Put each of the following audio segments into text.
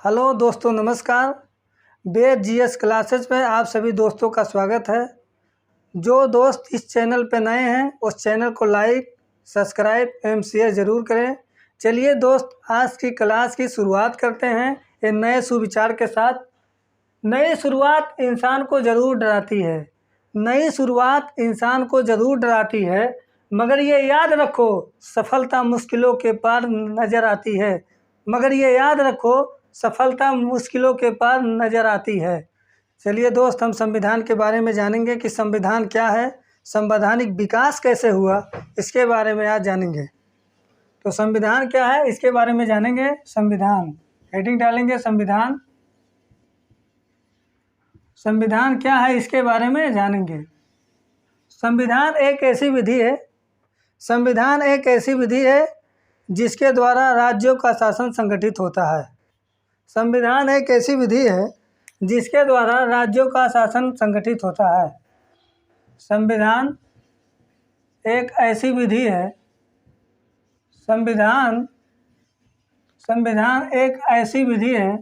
Hello दोस्तों, नमस्कार। Base GS classes में आप सभी दोस्तों का स्वागत है। जो दोस्त इस चैनल पर नए हैं उस चैनल को लाइक, सब्सक्राइब एवं शेयर ज़रूर करें। चलिए दोस्त, आज की क्लास की शुरुआत करते हैं एक नए सुविचार के साथ। नई शुरुआत इंसान को ज़रूर डराती है, नई शुरुआत इंसान को ज़रूर डराती है, मगर ये याद रखो सफलता मुश्किलों के पार नज़र आती है। मगर ये याद रखो सफलता मुश्किलों के पार नज़र आती है। चलिए दोस्त, हम संविधान के बारे में जानेंगे कि संविधान क्या है, संवैधानिक विकास कैसे हुआ, इसके बारे में आज जानेंगे। तो संविधान क्या है इसके बारे में जानेंगे। संविधान हेडिंग डालेंगे, संविधान। संविधान क्या है इसके बारे में जानेंगे। संविधान एक ऐसी विधि है, संविधान एक ऐसी विधि है जिसके द्वारा राज्यों का शासन संगठित होता है। संविधान एक ऐसी विधि है जिसके द्वारा राज्यों का शासन संगठित होता है। संविधान एक ऐसी विधि है, संविधान एक ऐसी विधि है,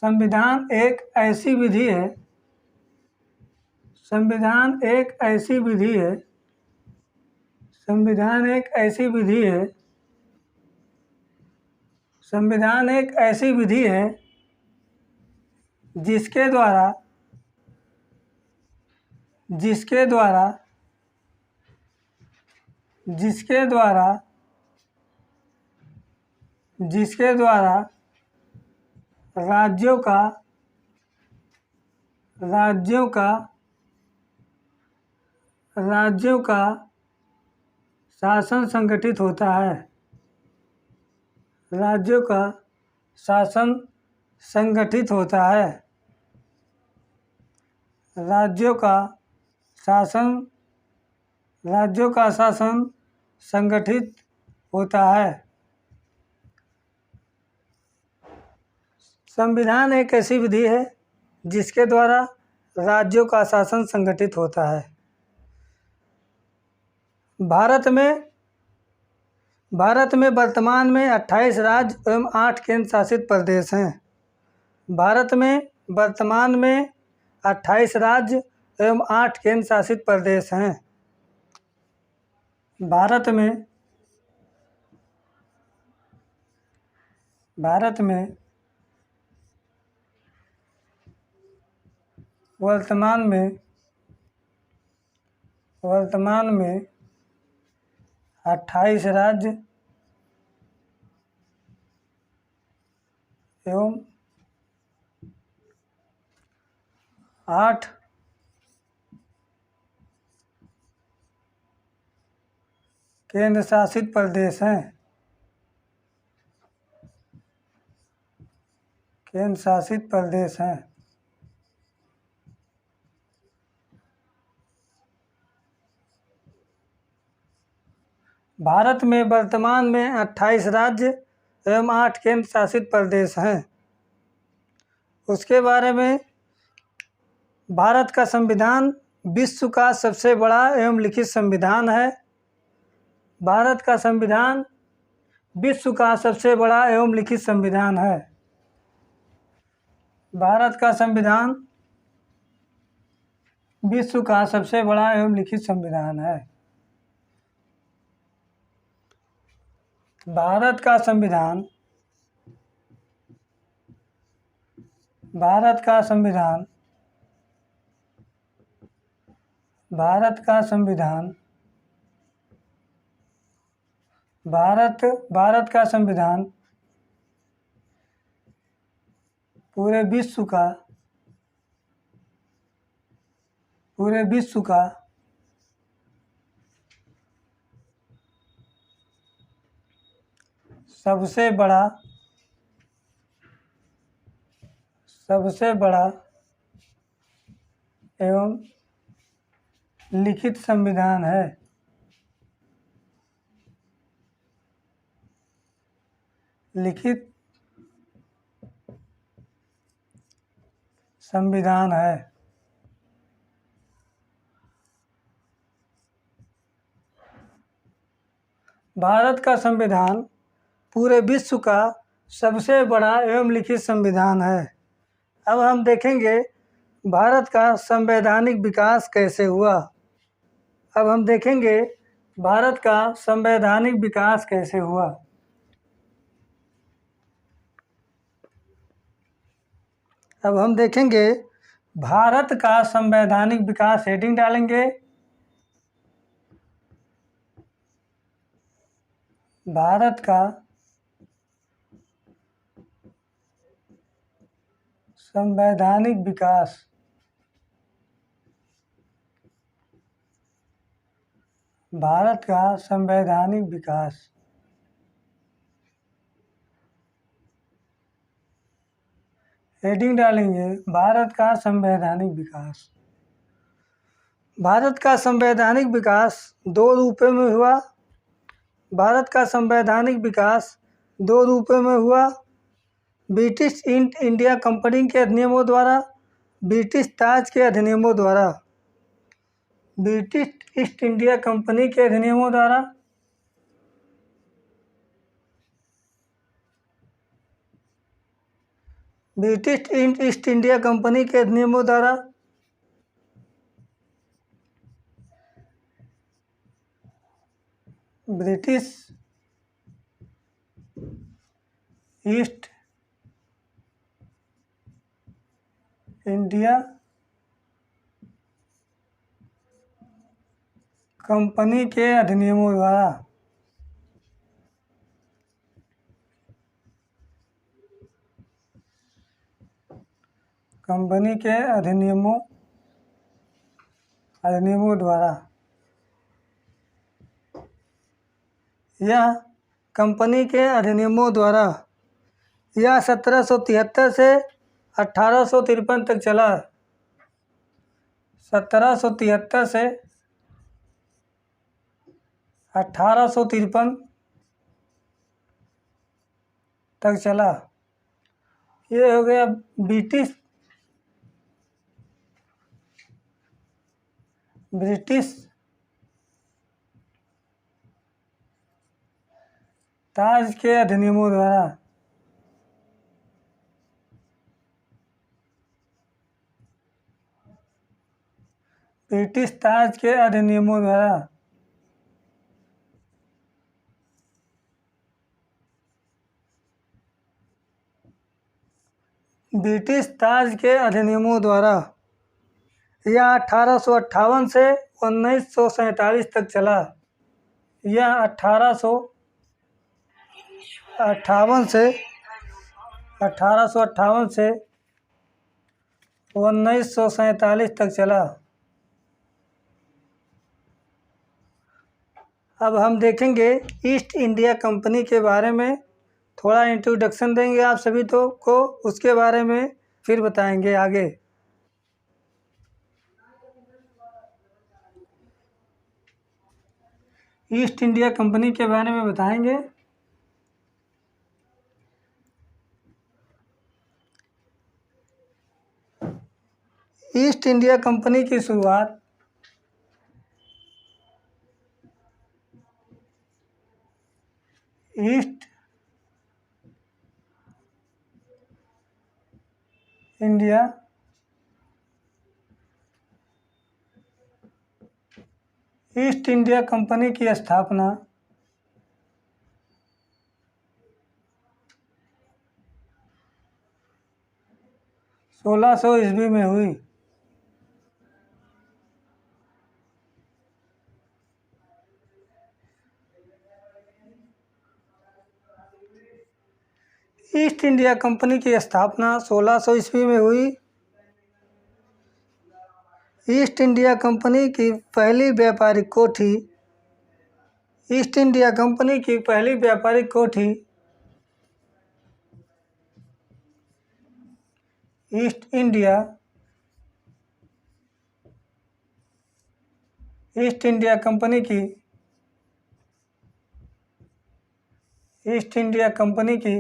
संविधान एक ऐसी विधि है, संविधान एक ऐसी विधि है, संविधान एक ऐसी विधि है, संविधान एक ऐसी विधि है जिसके द्वारा राज्यों का शासन संगठित होता है। राज्यों का शासन संगठित होता है। राज्यों का शासन संगठित होता है। संविधान एक ऐसी विधि है जिसके द्वारा राज्यों का शासन संगठित होता है। भारत में वर्तमान में 28 राज्य एवं 8 केंद्र शासित प्रदेश हैं। भारत में वर्तमान में 28 राज्य एवं 8 केंद्र शासित प्रदेश हैं। भारत में वर्तमान में 28 राज्य एवं 8 केंद्र शासित प्रदेश हैं। केंद्र शासित प्रदेश हैं। भारत में वर्तमान में 28 राज्य एवं 8 केंद्र शासित प्रदेश हैं। उसके बारे में, भारत का संविधान विश्व का सबसे बड़ा एवं लिखित संविधान है। भारत का संविधान विश्व का सबसे बड़ा एवं लिखित संविधान है। भारत का संविधान विश्व का सबसे बड़ा एवं लिखित संविधान है। भारत का संविधान भारत का संविधान पूरे विश्व का सबसे बड़ा एवं लिखित संविधान है। लिखित संविधान है। भारत का संविधान पूरे विश्व का सबसे बड़ा एवं लिखित संविधान है। अब हम देखेंगे भारत का संवैधानिक विकास कैसे हुआ। अब हम देखेंगे भारत का संवैधानिक विकास कैसे हुआ। अब हम देखेंगे भारत का संवैधानिक विकास, हेडिंग डालेंगे भारत का संवैधानिक विकास। भारत का संवैधानिक विकास। हेडिंग डालेंगे भारत का संवैधानिक विकास। भारत का संवैधानिक विकास दो रूपों में हुआ। भारत का संवैधानिक विकास दो रूपों में हुआ। ब्रिटिश ईस्ट इंडिया कंपनी के अधिनियमों द्वारा, ब्रिटिश ताज के अधिनियमों द्वारा। ब्रिटिश ईस्ट इंडिया कंपनी के अधिनियमों द्वारा, ब्रिटिश ईस्ट इंडिया कंपनी के अधिनियमों द्वारा, ब्रिटिश ईस्ट इंडिया कंपनी के अधिनियमों द्वारा। कंपनी के अधिनियमों द्वारा। यह कंपनी के अधिनियमों द्वारा यह 1773 से 1853 तक चला। 1773 से 1853 तक चला। ये हो गया ब्रिटिश ताज के अधिनियमों द्वारा। ब्रिटिश ताज के अधिनियमों द्वारा। ब्रिटिश ताज के अधिनियमों द्वारा यह 1858 से 1947 तक चला। यह 1858 से 1947 तक चला। अब हम देखेंगे ईस्ट इंडिया कंपनी के बारे में, थोड़ा इंट्रोडक्शन देंगे आप सभी तो को, उसके बारे में फिर बताएंगे आगे। ईस्ट इंडिया कंपनी के बारे में बताएंगे। ईस्ट इंडिया कंपनी की शुरुआत ईस्ट इंडिया कंपनी की स्थापना 1600 ईस्वी में हुई। ईस्ट इंडिया कंपनी की स्थापना 1600 ईस्वी में हुई। ईस्ट इंडिया कंपनी की पहली व्यापारिक कोठी ईस्ट इंडिया कंपनी की पहली व्यापारिक कोठी ईस्ट इंडिया कंपनी की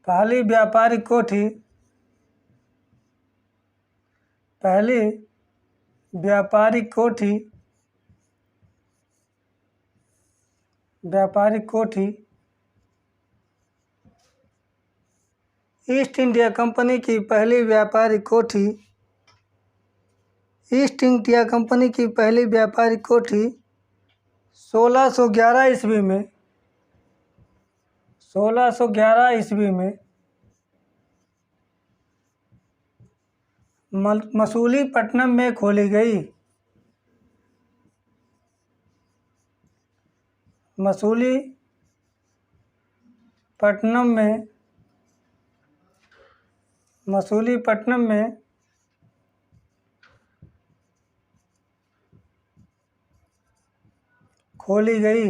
पहली व्यापारिक कोठी व्यापारिक कोठी ईस्ट इंडिया कंपनी की पहली व्यापारिक कोठी ईस्ट इंडिया कंपनी की पहली व्यापारिक कोठी 1611 ईस्वी में 1611 ईस्वी में मसूलीपट्टनम में खोली गई। मसूलीपट्टनम में खोली गई।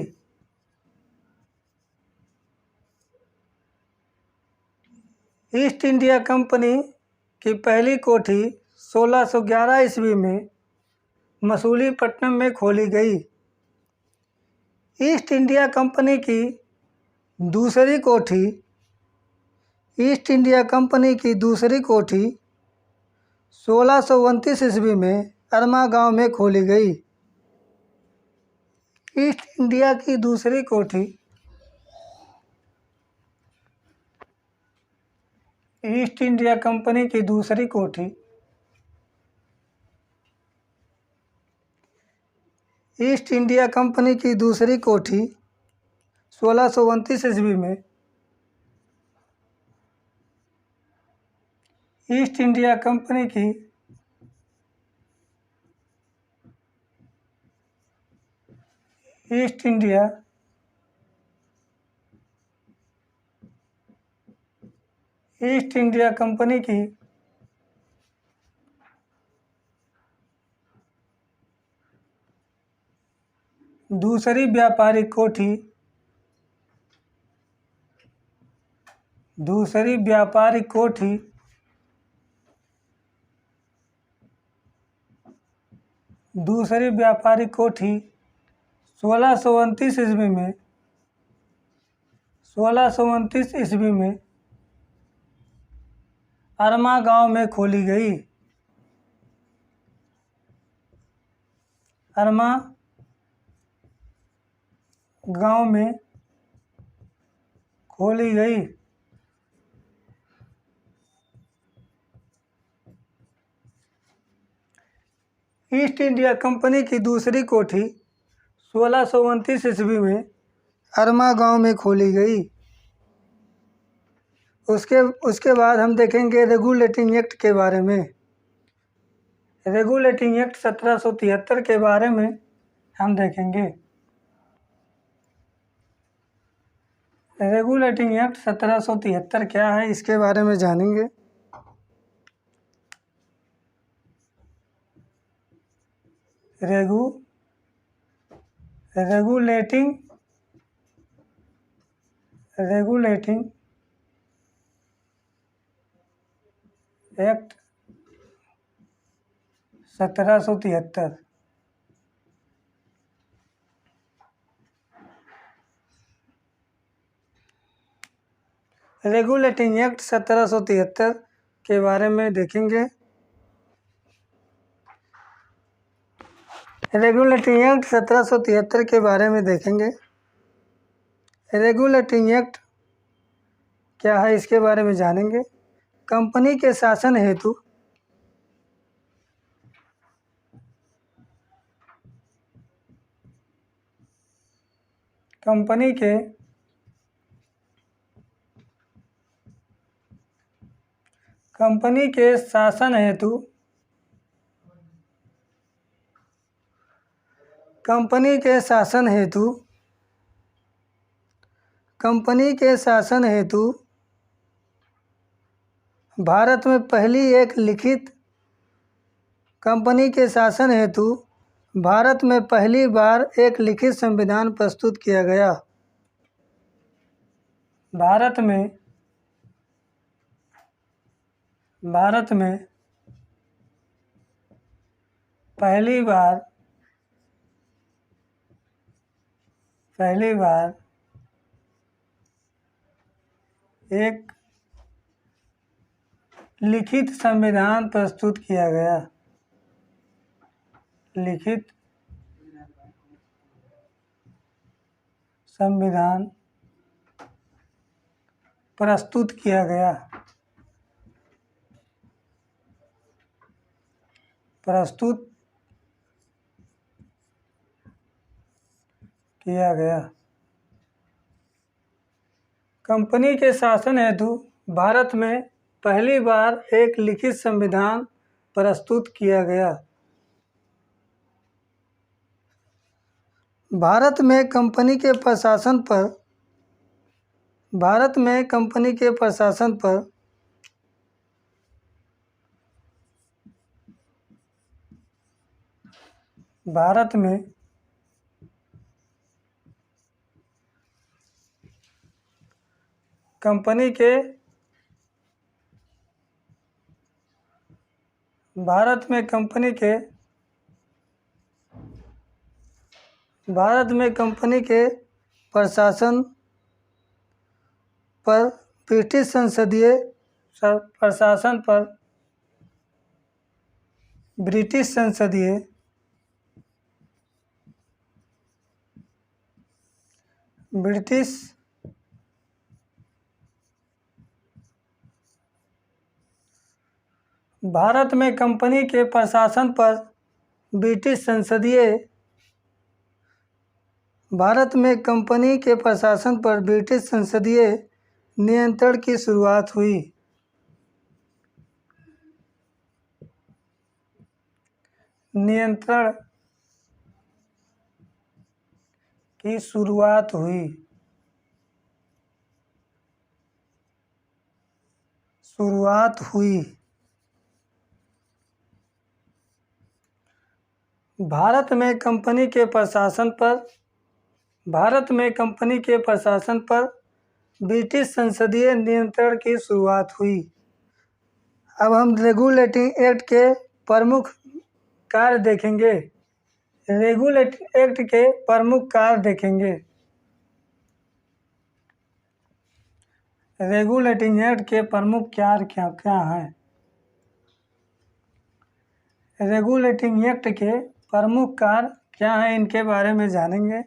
ईस्ट इंडिया कंपनी की पहली कोठी 1611 ईस्वी में मसूलीपट्टनम में खोली गई। ईस्ट इंडिया कंपनी की दूसरी कोठी ईस्ट इंडिया कंपनी की दूसरी कोठी 1629 ईस्वी में अरमा गांव में खोली गई। ईस्ट इंडिया की दूसरी कोठी ईस्ट इंडिया कंपनी की दूसरी कोठी ईस्ट इंडिया कंपनी की दूसरी कोठी 1629 ईस्वी में ईस्ट इंडिया कंपनी की ईस्ट इंडिया कंपनी की दूसरी व्यापारिक कोठी दूसरी व्यापारिक कोठी 1629 ईस्वी में 1629 ईस्वी में अरमा गांव में खोली गई। अरमा गांव में खोली गई। ईस्ट इंडिया कंपनी की दूसरी कोठी 1629 ईस्वी में अरमा गांव में खोली गई। उसके बाद हम देखेंगे रेगुलेटिंग एक्ट के बारे में। रेगुलेटिंग एक्ट 1773 के बारे में हम देखेंगे। रेगुलेटिंग एक्ट 1773 क्या है, इसके बारे में जानेंगे। रेगुलेटिंग एक्ट 1773 रेगुलेटिंग एक्ट 1773 के बारे में देखेंगे। रेगुलेटिंग एक्ट 1773 के बारे में देखेंगे। रेगुलेटिंग एक्ट क्या है, इसके बारे में जानेंगे। कंपनी के शासन हेतु कंपनी के शासन हेतु कंपनी के शासन हेतु भारत में पहली एक लिखित कंपनी के शासन हेतु भारत में पहली बार एक लिखित संविधान प्रस्तुत किया गया। भारत में पहली बार एक लिखित संविधान प्रस्तुत किया गया। लिखित संविधान प्रस्तुत किया गया। प्रस्तुत किया गया। कंपनी के शासन हेतु भारत में पहली बार एक लिखित संविधान प्रस्तुत किया गया। भारत में कंपनी के प्रशासन पर भारत में कंपनी के प्रशासन पर भारत में कंपनी के भारत में कंपनी के भारत में कंपनी के प्रशासन पर ब्रिटिश संसदीय प्रशासन पर ब्रिटिश संसदीय ब्रिटिश भारत में कंपनी के प्रशासन पर ब्रिटिश संसदीय भारत में कंपनी के प्रशासन पर ब्रिटिश संसदीय नियंत्रण की शुरुआत हुई। नियंत्रण की शुरुआत हुई। शुरुआत हुई। भारत में कंपनी के प्रशासन पर ब्रिटिश संसदीय नियंत्रण की शुरुआत हुई। अब हम रेगुलेटिंग एक्ट के प्रमुख कार्य देखेंगे। रेगुलेटिंग एक्ट के प्रमुख कार्य देखेंगे। रेगुलेटिंग एक्ट के प्रमुख कार्य क्या क्या हैं? रेगुलेटिंग एक्ट के प्रमुख कार्य क्या हैं, इनके बारे में जानेंगे।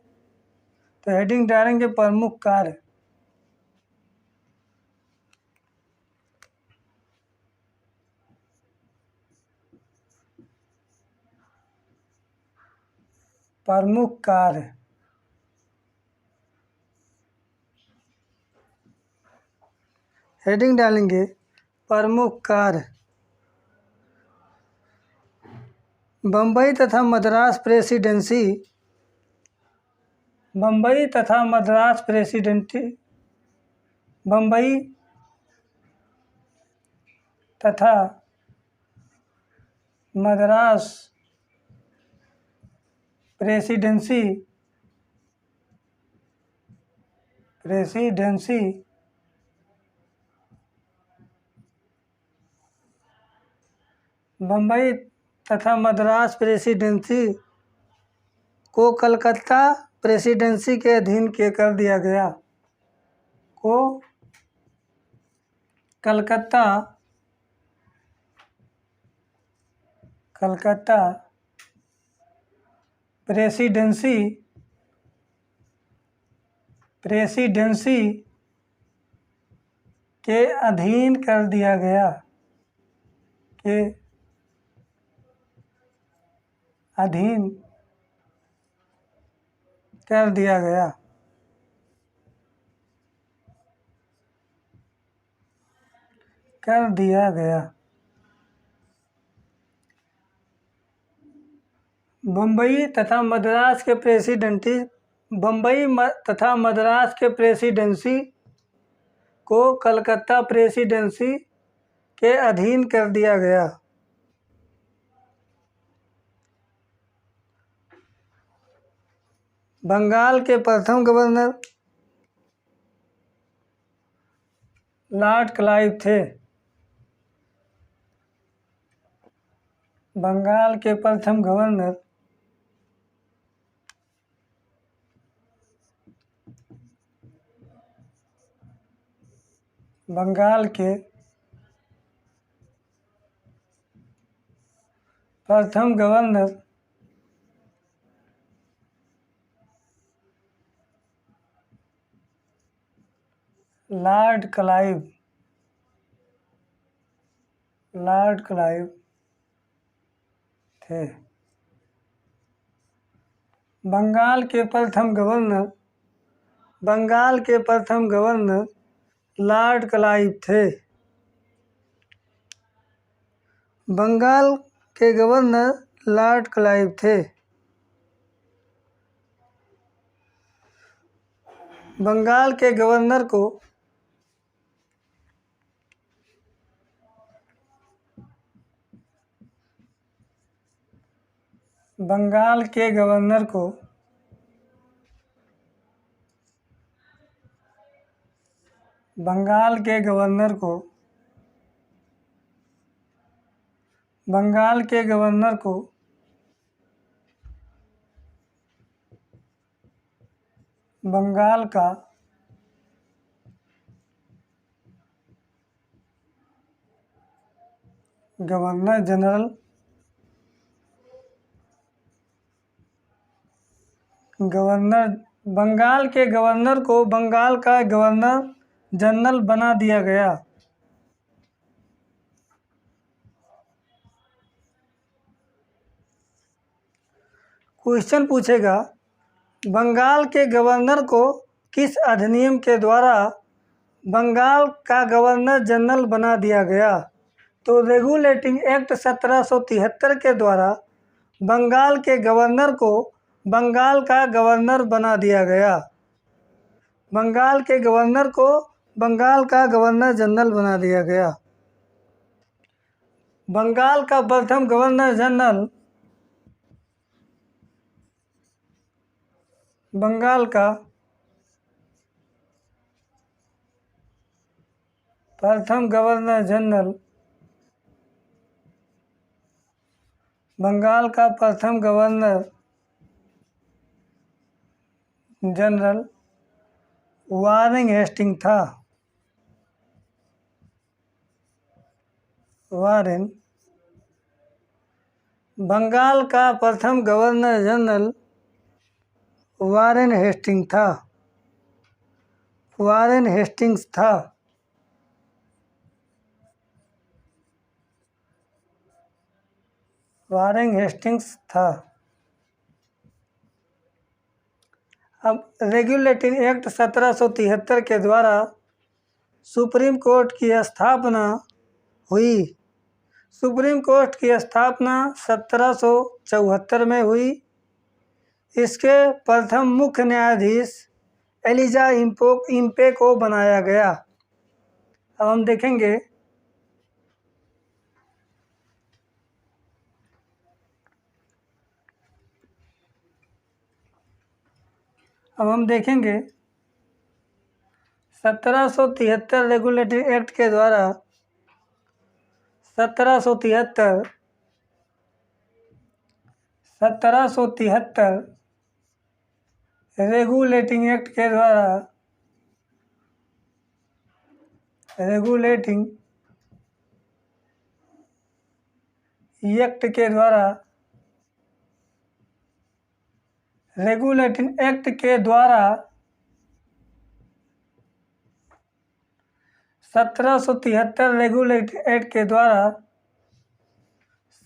तो हेडिंग डालेंगे प्रमुख कार्य। प्रमुख कार्य। हेडिंग डालेंगे प्रमुख कार्य। बम्बई तथा मद्रास प्रेसिडेंसी बम्बई तथा मद्रास प्रेसिडेंसी बम्बई तथा मद्रास प्रेसिडेंसी बम्बई तथा मद्रास प्रेसिडेंसी को कलकत्ता प्रेसिडेंसी के अधीन कर दिया गया। को कलकत्ता प्रेसिडेंसी के अधीन कर दिया गया। के अधीन कर दिया गया। कर दिया गया। बम्बई तथा मद्रास के प्रेसिडेंसी को कलकत्ता प्रेसिडेंसी के अधीन कर दिया गया। बंगाल के प्रथम गवर्नर लॉर्ड क्लाइव थे। बंगाल के प्रथम गवर्नर बंगाल के प्रथम गवर्नर लॉर्ड क्लाइव थे। बंगाल के प्रथम गवर्नर लॉर्ड क्लाइव थे। बंगाल के गवर्नर लॉर्ड क्लाइव थे। बंगाल के गवर्नर को बंगाल के गवर्नर को बंगाल के गवर्नर को बंगाल के गवर्नर को बंगाल का गवर्नर जनरल बंगाल के गवर्नर को बंगाल का गवर्नर जनरल बना दिया गया। क्वेश्चन पूछेगा, बंगाल के गवर्नर को किस अधिनियम के द्वारा बंगाल का गवर्नर जनरल बना दिया गया? तो रेगुलेटिंग एक्ट 1773 के द्वारा बंगाल के गवर्नर को बंगाल का गवर्नर बना दिया गया। बंगाल के गवर्नर को बंगाल का गवर्नर जनरल बना दिया गया। बंगाल का प्रथम गवर्नर जनरल बंगाल का प्रथम गवर्नर जनरल बंगाल का प्रथम गवर्नर जनरल वारेन हेस्टिंग था। बंगाल का प्रथम गवर्नर जनरल वारेन हेस्टिंग्स था। वारेन हेस्टिंग्स था। वारेन हेस्टिंग्स था। अब रेगुलेटिंग एक्ट 1773 के द्वारा सुप्रीम कोर्ट की स्थापना हुई। सुप्रीम कोर्ट की स्थापना 1774 में हुई। इसके प्रथम मुख्य न्यायाधीश एलिजा इम्पे को बनाया गया। अब हम देखेंगे अब हम देखेंगे 1773 रेगुलेटरी एक्ट के द्वारा 1773 रेगुलेटिंग एक्ट के द्वारा रेगुलेटिंग एक्ट के द्वारा 1773 रेगुलेटिंग एक्ट के द्वारा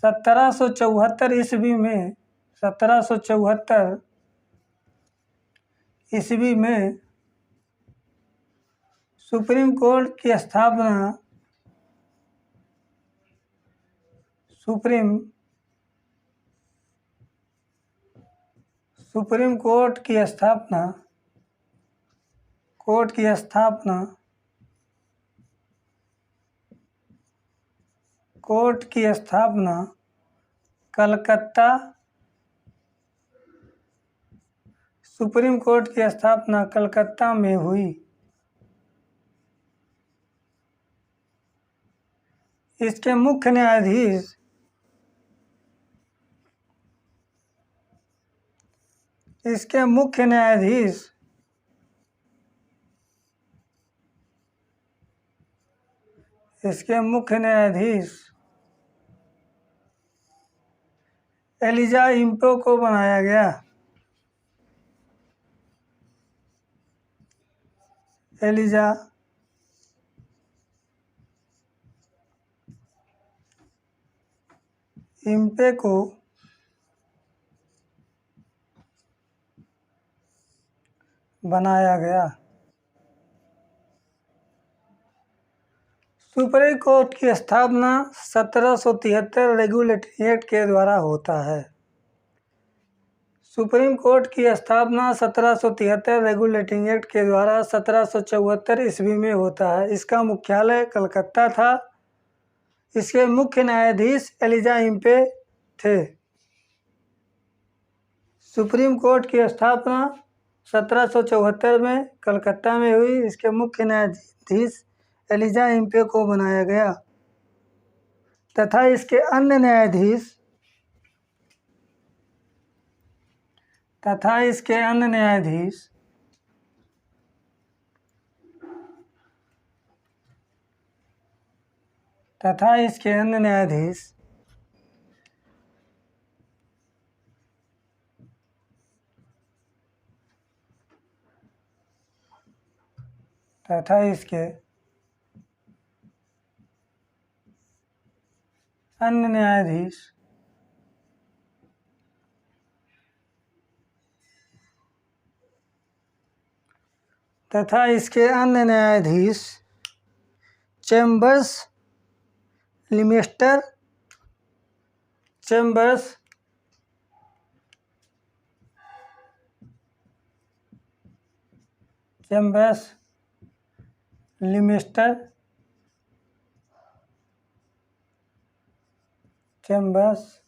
1774 ईस्वी में सुप्रीम कोर्ट की स्थापना सुप्रीम कोर्ट की स्थापना कलकत्ता सुप्रीम कोर्ट की स्थापना कलकत्ता में हुई। इसके मुख्य न्यायाधीश एलिजा इम्पे को बनाया गया। एलिजा इम्पे को बनाया गया। सुप्रीम कोर्ट की स्थापना 1773 रेगुलेटरी एक्ट के द्वारा होता है। सुप्रीम कोर्ट की स्थापना 1773 रेगुलेटिंग एक्ट के द्वारा 1774 ईस्वी में होता है। इसका मुख्यालय कलकत्ता था। इसके मुख्य न्यायाधीश एलिजा इम्पे थे। सुप्रीम कोर्ट की स्थापना 1774 में कलकत्ता में हुई। इसके मुख्य न्यायाधीश एलिजा इम्पे को बनाया गया तथा इसके अन्य न्यायाधीश तथा इसके अन्य न्यायाधीश तथा इसके अन्य न्यायाधीश तथा इसके अन्य न्यायाधीश तथा इसके अन्य न्यायाधीश चैम्बर्स लिमिस्टर चैम्बर्स लिमिस्टर चैम्बर्स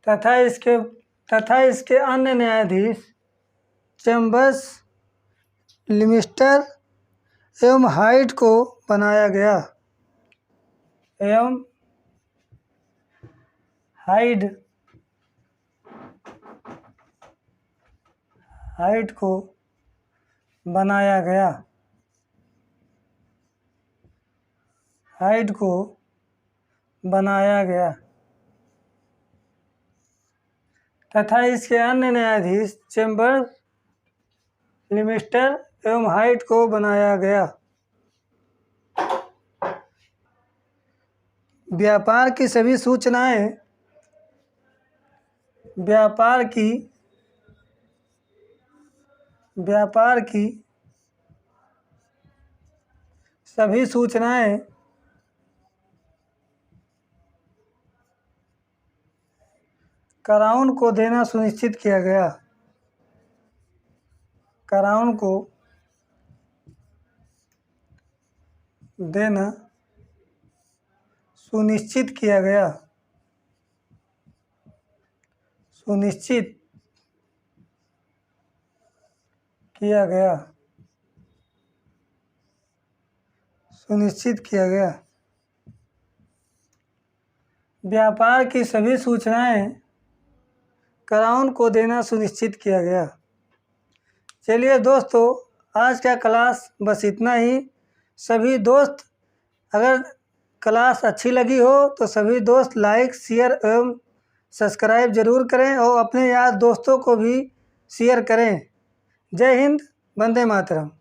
तथा इसके अन्य न्यायाधीश चैम्बर्स लिमिस्टर एवं हाइड को बनाया गया हाइड को बनाया गया तथा इसके अन्य न्यायाधीश चैम्बर्स लिमिस्टर एवं हाइड को बनाया गया। व्यापार की सभी सूचनाएं सभी सूचनाएं क्राउन को देना सुनिश्चित किया गया। क्राउन को देना सुनिश्चित किया गया व्यापार की सभी सूचनाएं क्राउन को देना सुनिश्चित किया गया। चलिए दोस्तों, आज का क्लास बस इतना ही। सभी दोस्त, अगर क्लास अच्छी लगी हो तो सभी दोस्त लाइक, शेयर एवं सब्सक्राइब जरूर करें और अपने यार दोस्तों को भी शेयर करें। जय हिंद, वंदे मातरम।